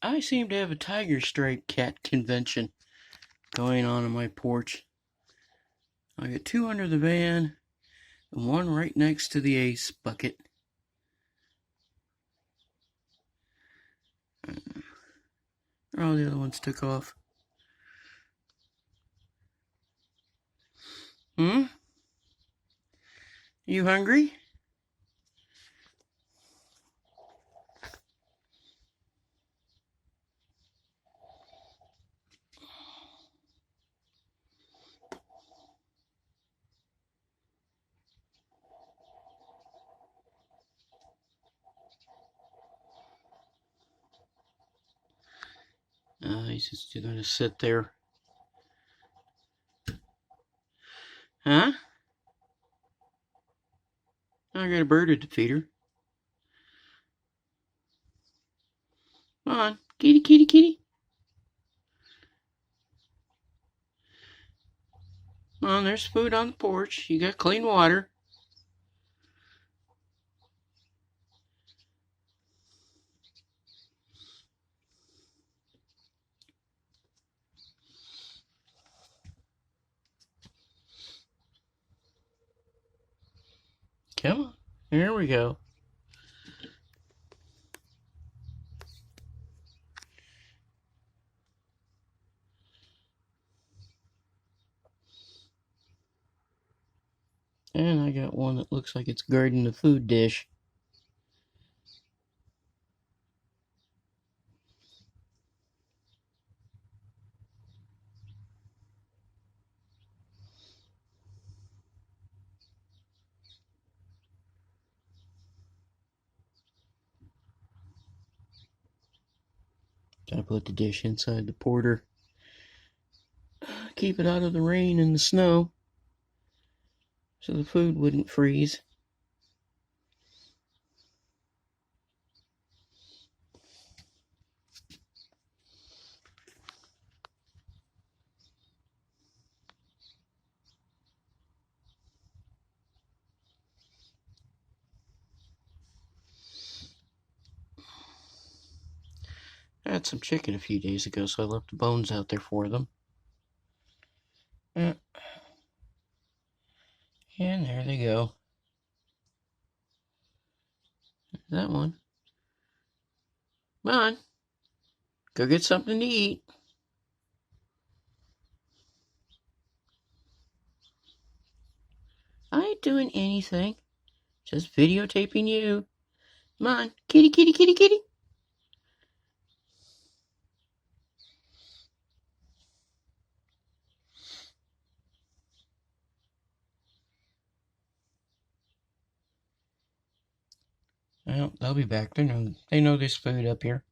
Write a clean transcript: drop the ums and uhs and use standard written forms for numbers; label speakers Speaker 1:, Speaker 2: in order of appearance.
Speaker 1: I seem to have a tiger stripe cat convention going on my porch. I got two under the van and one right next to the ace bucket. All the other ones took off. You hungry? He's just gonna sit there. Huh? I got a bird at the feeder. Come on, kitty, kitty, kitty. Come on, there's food on the porch. You got clean water. Come on, here we go. And I got one that looks like it's guarding the food dish. Gotta put the dish inside the porter. Keep it out of the rain and the snow so the food wouldn't freeze. I had some chicken a few days ago, so I left the bones out there for them. And there they go. That one. Come on. Go get something to eat. I ain't doing anything. Just videotaping you. Come on. Kitty, kitty, kitty, kitty. Well, they'll be back. They know there's food up here.